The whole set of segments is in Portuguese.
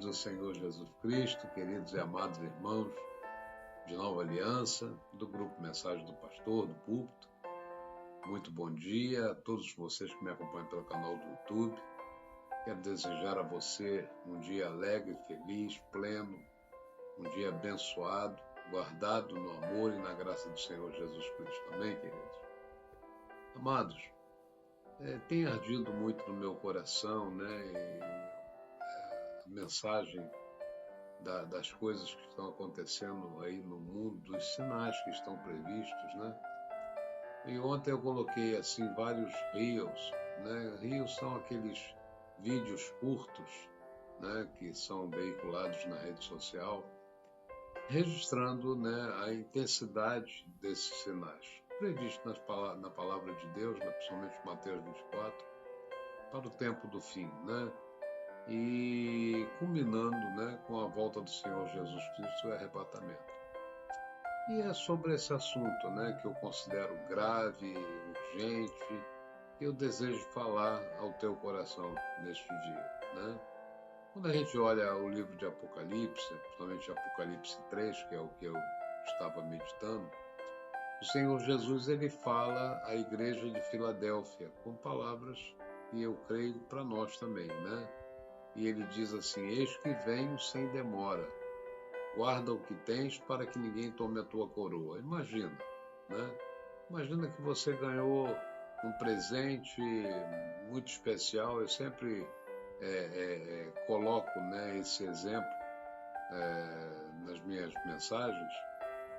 do Senhor Jesus Cristo, queridos e amados irmãos de Nova Aliança, do grupo Mensagem do Pastor, do Púlpito. Muito bom dia a todos vocês que me acompanham pelo canal do YouTube. Quero desejar a você um dia alegre, feliz, pleno, um dia abençoado, guardado no amor e na graça do Senhor Jesus Cristo. Amém, queridos? Amados, tem ardido muito no meu coração, a mensagem das coisas que estão acontecendo aí no mundo, dos sinais que estão previstos, E ontem eu coloquei assim vários reels, Reels são aqueles vídeos curtos, que são veiculados na rede social, registrando, a intensidade desses sinais previstos na palavra de Deus, principalmente Mateus 24, para o tempo do fim, E culminando, com a volta do Senhor Jesus Cristo e o arrebatamento. E é sobre esse assunto, que eu considero grave, urgente, que eu desejo falar ao teu coração neste dia, Quando a gente olha o livro de Apocalipse, principalmente Apocalipse 3, que é o que eu estava meditando, o Senhor Jesus ele fala à igreja de Filadélfia com palavras que eu creio para nós também, E ele diz assim: eis que venho sem demora, guarda o que tens para que ninguém tome a tua coroa. Imagina, Imagina que você ganhou um presente muito especial. Eu sempre coloco, esse exemplo nas minhas mensagens.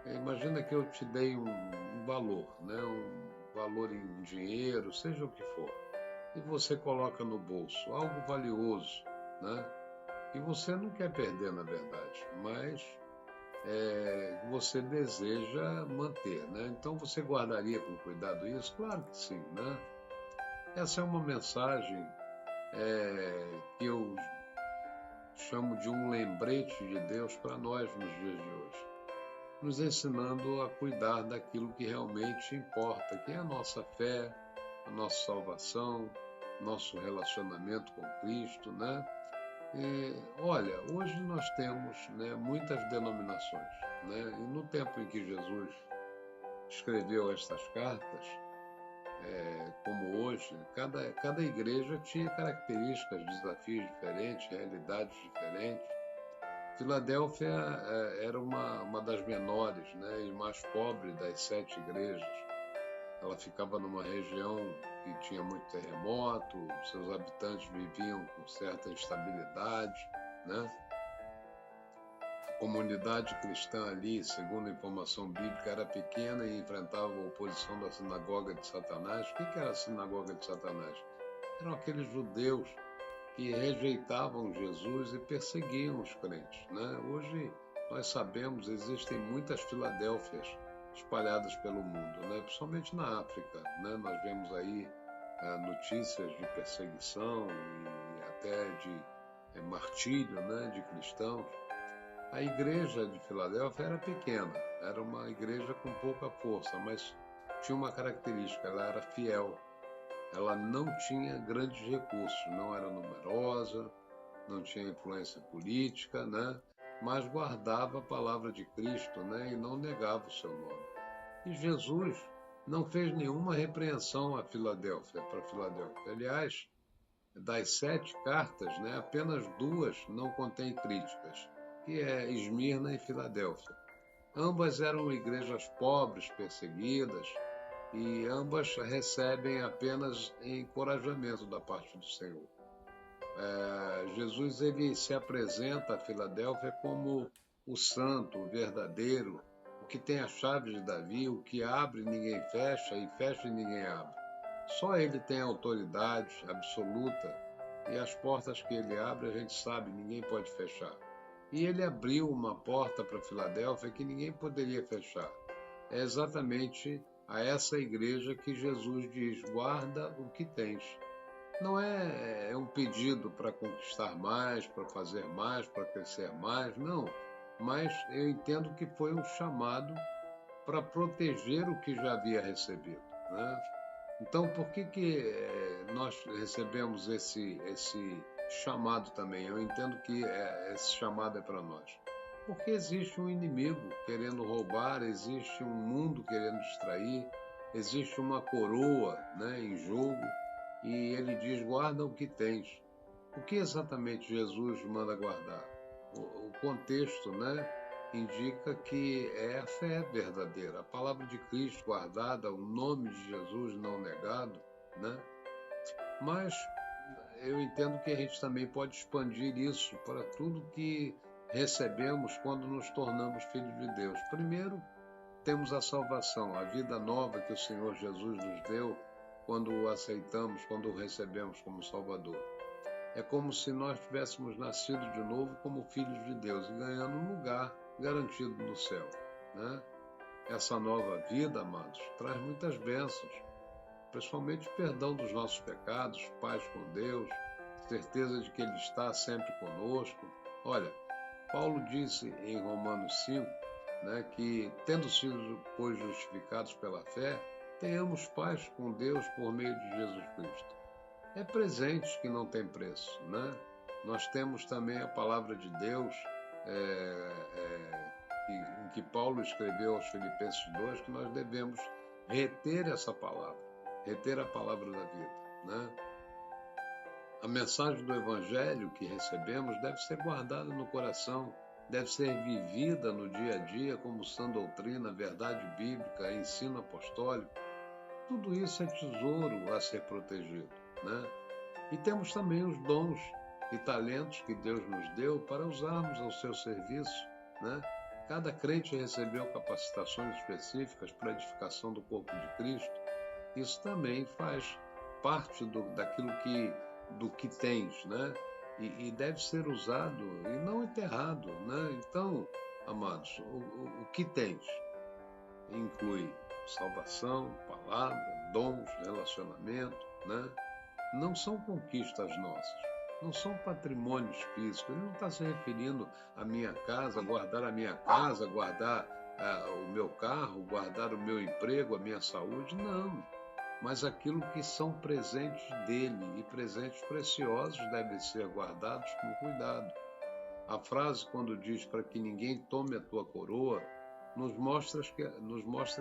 Imagina que eu te dei um valor, um valor em dinheiro, seja o que for, e você coloca no bolso algo valioso, que você não quer perder, na verdade, mas você deseja manter, Então você guardaria com cuidado isso? Claro que sim, Essa é uma mensagem que eu chamo de um lembrete de Deus para nós nos dias de hoje, nos ensinando a cuidar daquilo que realmente importa, que é a nossa fé, a nossa salvação, nosso relacionamento com Cristo, Olha, hoje nós temos, muitas denominações, E no tempo em que Jesus escreveu estas cartas, como hoje, cada igreja tinha características, desafios diferentes, realidades diferentes. Filadélfia era uma das menores, e mais pobre das 7 igrejas. Ela ficava numa região que tinha muito terremoto, seus habitantes viviam com certa instabilidade, A comunidade cristã ali, segundo a informação bíblica, era pequena e enfrentava a oposição da sinagoga de Satanás. O que era a sinagoga de Satanás? Eram aqueles judeus que rejeitavam Jesus e perseguiam os crentes, Hoje, nós sabemos, existem muitas Filadélfias espalhadas pelo mundo, principalmente na África, Nós vemos aí notícias de perseguição e até de martírio, de cristãos. A igreja de Filadélfia era pequena, era uma igreja com pouca força, mas tinha uma característica: ela era fiel. Ela não tinha grandes recursos, não era numerosa, não tinha influência política, mas guardava a palavra de Cristo, e não negava o seu nome. E Jesus não fez nenhuma repreensão para Filadélfia. Aliás, das 7 cartas, apenas 2 não contêm críticas, que é Esmirna e Filadélfia. Ambas eram igrejas pobres, perseguidas, e ambas recebem apenas encorajamento da parte do Senhor. Jesus ele se apresenta a Filadélfia como o santo, o verdadeiro, o que tem a chave de Davi, o que abre ninguém fecha e fecha e ninguém abre. Só ele tem autoridade absoluta, e as portas que ele abre a gente sabe, ninguém pode fechar. E ele abriu uma porta para Filadélfia que ninguém poderia fechar. É exatamente a essa igreja que Jesus diz: guarda o que tens. Não é um pedido para conquistar mais, para fazer mais, para crescer mais, não. Mas eu entendo que foi um chamado para proteger o que já havia recebido, Então, por que nós recebemos esse chamado também. Eu entendo que esse chamado é para nós. Porque existe um inimigo querendo roubar, existe um mundo querendo distrair, existe uma coroa, né, em jogo, e ele diz: guarda o que tens. O que exatamente Jesus manda guardar? O contexto, né, indica que é a fé verdadeira, a palavra de Cristo guardada, o nome de Jesus não negado, né? Mas eu entendo que a gente também pode expandir isso para tudo que recebemos quando nos tornamos filhos de Deus. Primeiro, temos a salvação, a vida nova que o Senhor Jesus nos deu quando o aceitamos, quando o recebemos como Salvador. É como se nós tivéssemos nascido de novo como filhos de Deus e ganhando um lugar garantido no céu, né? Essa nova vida, amados, traz muitas bênçãos, principalmente o perdão dos nossos pecados, paz com Deus, certeza de que Ele está sempre conosco. Olha, Paulo disse em Romanos 5, né, que, tendo sido, pois, justificados pela fé, tenhamos paz com Deus por meio de Jesus Cristo. É presente que não tem preço, né? Nós temos também a palavra de Deus, em que Paulo escreveu aos Filipenses 2, que nós devemos reter essa palavra, reter a palavra da vida, né? A mensagem do Evangelho que recebemos deve ser guardada no coração, deve ser vivida no dia a dia como sã doutrina, verdade bíblica, ensino apostólico. Tudo isso é tesouro a ser protegido, né? E temos também os dons e talentos que Deus nos deu para usarmos ao seu serviço, né? Cada crente recebeu capacitações específicas para a edificação do corpo de Cristo. Isso também faz parte do que tens, né? E deve ser usado e não enterrado, né? Então, amados, o que tens inclui salvação, palavra, dons, relacionamento, né? Não são conquistas nossas, não são patrimônios físicos. Ele não está se referindo à minha casa, guardar a minha casa, guardar o meu carro, guardar o meu emprego, a minha saúde, não. Mas aquilo que são presentes dele, e presentes preciosos devem ser guardados com cuidado. A frase, quando diz para que ninguém tome a tua coroa, nos mostra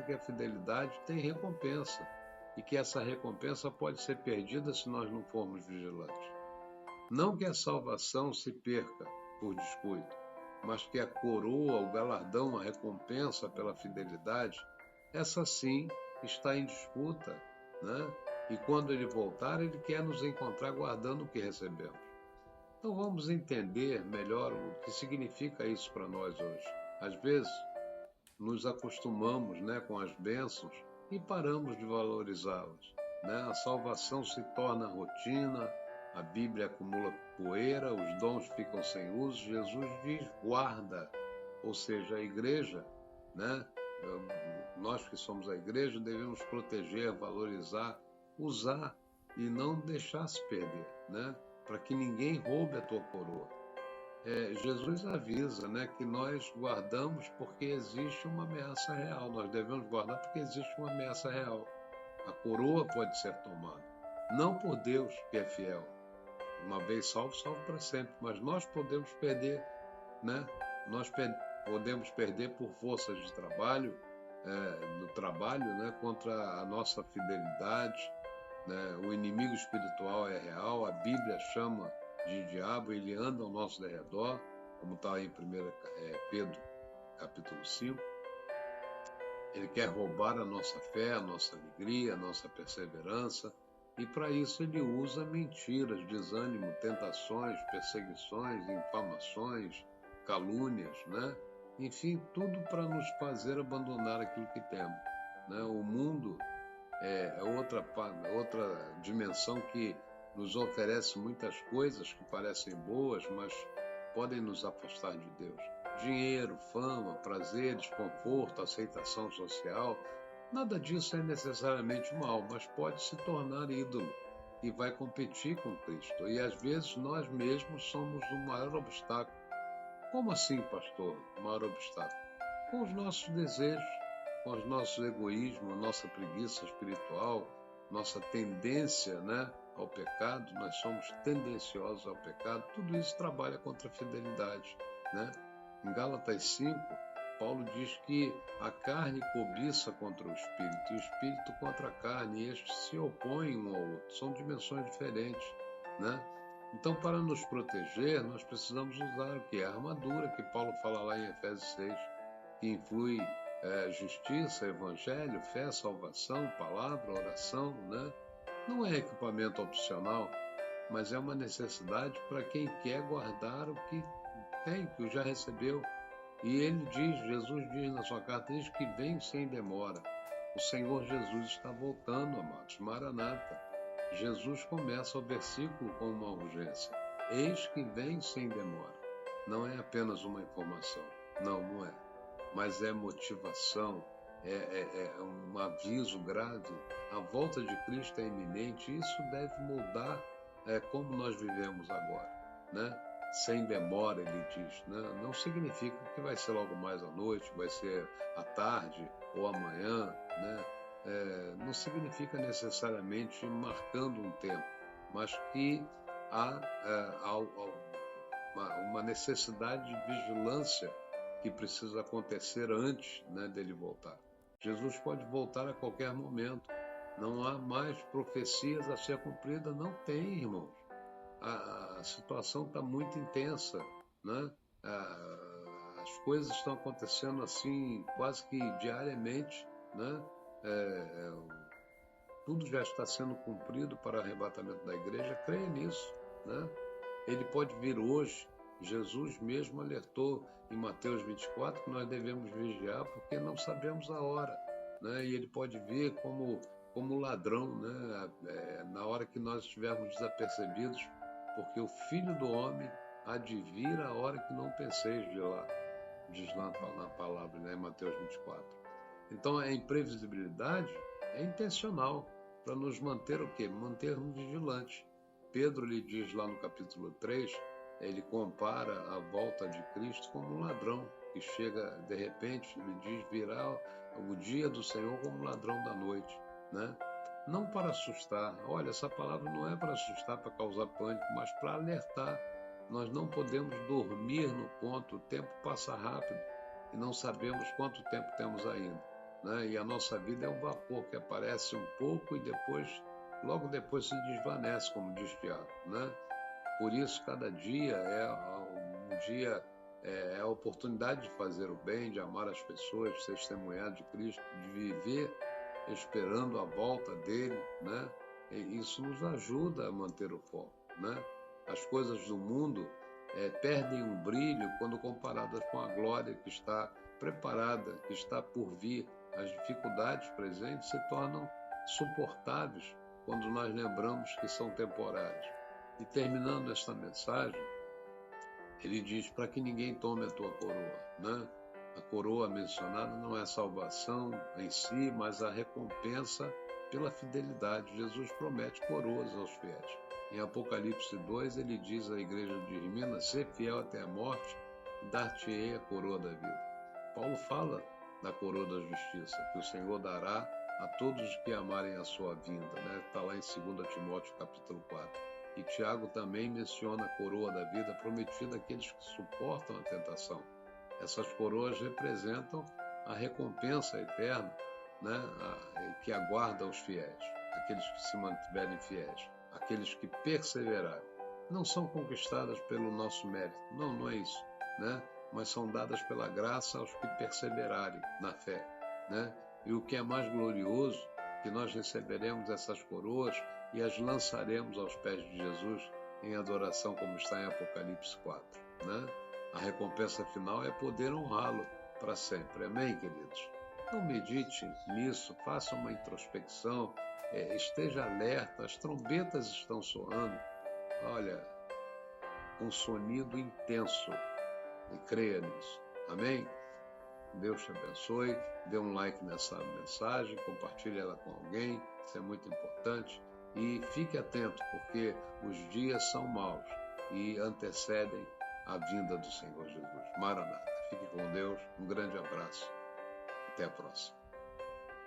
que a fidelidade tem recompensa e que essa recompensa pode ser perdida se nós não formos vigilantes. Não que a salvação se perca por descuido, mas que a coroa, o galardão, a recompensa pela fidelidade, essa sim está em disputa, né? E quando ele voltar, ele quer nos encontrar guardando o que recebemos. Então vamos entender melhor o que significa isso para nós hoje. Às vezes, nos acostumamos, né, com as bênçãos e paramos de valorizá-las, né? A salvação se torna rotina, a Bíblia acumula poeira, os dons ficam sem uso. Jesus diz: guarda, ou seja, a igreja, né? Nós que somos a igreja devemos proteger, valorizar, usar e não deixar se perder, né? Para que ninguém roube a tua coroa. Jesus avisa, né, que nós guardamos porque existe uma ameaça real. Nós devemos guardar porque existe uma ameaça real. A coroa pode ser tomada, não por Deus, que é fiel. Uma vez salvo, salvo para sempre. Mas nós podemos perder, né? Nós podemos perder por forças de trabalho, no trabalho, né, contra a nossa fidelidade, né? O inimigo espiritual é real, a Bíblia chama de diabo, ele anda ao nosso derredor, como está aí em 1 Pedro, capítulo 5. Ele quer roubar a nossa fé, a nossa alegria, a nossa perseverança, e para isso ele usa mentiras, desânimo, tentações, perseguições, infamações, calúnias, né? Enfim, tudo para nos fazer abandonar aquilo que temos, né? O mundo é outra dimensão que nos oferece muitas coisas que parecem boas, mas podem nos afastar de Deus. Dinheiro, fama, prazeres, conforto, aceitação social, nada disso é necessariamente mal, mas pode se tornar ídolo e vai competir com Cristo. E às vezes nós mesmos somos o maior obstáculo. Como assim, pastor, o maior obstáculo? Com os nossos desejos, com os nossos egoísmos, nossa preguiça espiritual, nossa tendência, né, ao pecado, nós somos tendenciosos ao pecado, tudo isso trabalha contra a fidelidade, né? Em Gálatas 5, Paulo diz que a carne cobiça contra o espírito e o espírito contra a carne, e estes se opõem um ao outro, são dimensões diferentes, né? Então, para nos proteger, nós precisamos usar o que? A armadura que Paulo fala lá em Efésios 6, que inclui justiça, evangelho, fé, salvação, palavra, oração, né? Não é equipamento opcional, mas é uma necessidade para quem quer guardar o que tem, que o já recebeu. E ele diz, Jesus diz na sua carta, diz que vem sem demora. O Senhor Jesus está voltando, amados. Maranata. Jesus começa o versículo com uma urgência. Eis que vem sem demora. Não é apenas uma informação. Não é. Mas é motivação, é um aviso grave. A volta de Cristo é iminente. Isso deve mudar como nós vivemos agora, né? Sem demora, ele diz, né? Não significa que vai ser logo mais à noite, vai ser à tarde ou amanhã, né? Não significa necessariamente marcando um tempo, mas que há uma necessidade de vigilância que precisa acontecer antes, né, dele voltar. Jesus pode voltar a qualquer momento. Não há mais profecias a ser cumpridas, não tem, irmãos. A situação está muito intensa, né? As coisas estão acontecendo assim quase que diariamente, né? Tudo já está sendo cumprido para o arrebatamento da igreja, creia nisso, né? Ele pode vir hoje. Jesus mesmo alertou em Mateus 24 que nós devemos vigiar porque não sabemos a hora, né? E ele pode vir como ladrão, né? Na hora que nós estivermos desapercebidos, porque o Filho do Homem há de vir a hora que não penseis de lá, diz lá na palavra, né? Em Mateus 24. Então a imprevisibilidade é intencional para nos manter o quê? Manter-nos vigilantes. Pedro lhe diz lá no capítulo 3, ele compara a volta de Cristo como um ladrão que chega de repente, ele diz, virá o dia do Senhor como um ladrão da noite, né? Não para assustar, olha, essa palavra não é para assustar, para causar pânico, mas para alertar. Nós não podemos dormir no ponto, o tempo passa rápido e não sabemos quanto tempo temos ainda, né? E a nossa vida é um vapor que aparece um pouco e logo depois se desvanece, como diz Tiago, né? Por isso, cada dia é a oportunidade de fazer o bem, de amar as pessoas, de testemunhar de Cristo, de viver esperando a volta dele, né? E isso nos ajuda a manter o foco, né? As coisas do mundo perdem um brilho quando comparadas com a glória que está preparada, que está por vir. As dificuldades presentes se tornam suportáveis quando nós lembramos que são temporárias. E terminando esta mensagem, ele diz para que ninguém tome a tua coroa, né? A coroa mencionada não é a salvação em si, mas a recompensa pela fidelidade. Jesus promete coroas aos fiéis. Em Apocalipse 2, ele diz à igreja de Minas, ser fiel até a morte, dar-te-ei a coroa da vida. Paulo fala da coroa da justiça, que o Senhor dará a todos os que amarem a sua vinda, né? Está lá em 2 Timóteo capítulo 4. E Tiago também menciona a coroa da vida prometida àqueles que suportam a tentação. Essas coroas representam a recompensa eterna, né? Que aguarda os fiéis, aqueles que se mantiverem fiéis, aqueles que perseverarem. Não são conquistadas pelo nosso mérito, não é isso, né? Mas são dadas pela graça aos que perseverarem na fé, né? E o que é mais glorioso, que nós receberemos essas coroas e as lançaremos aos pés de Jesus em adoração, como está em Apocalipse 4, né? A recompensa final é poder honrá-lo para sempre. Amém, queridos? Então medite nisso, faça uma introspecção, esteja alerta, as trombetas estão soando, olha, um sonido intenso, e creia nisso. Amém? Deus te abençoe, dê um like nessa mensagem, compartilhe ela com alguém, isso é muito importante. E fique atento, porque os dias são maus e antecedem a vinda do Senhor Jesus. Maranata. Fique com Deus. Um grande abraço. Até a próxima.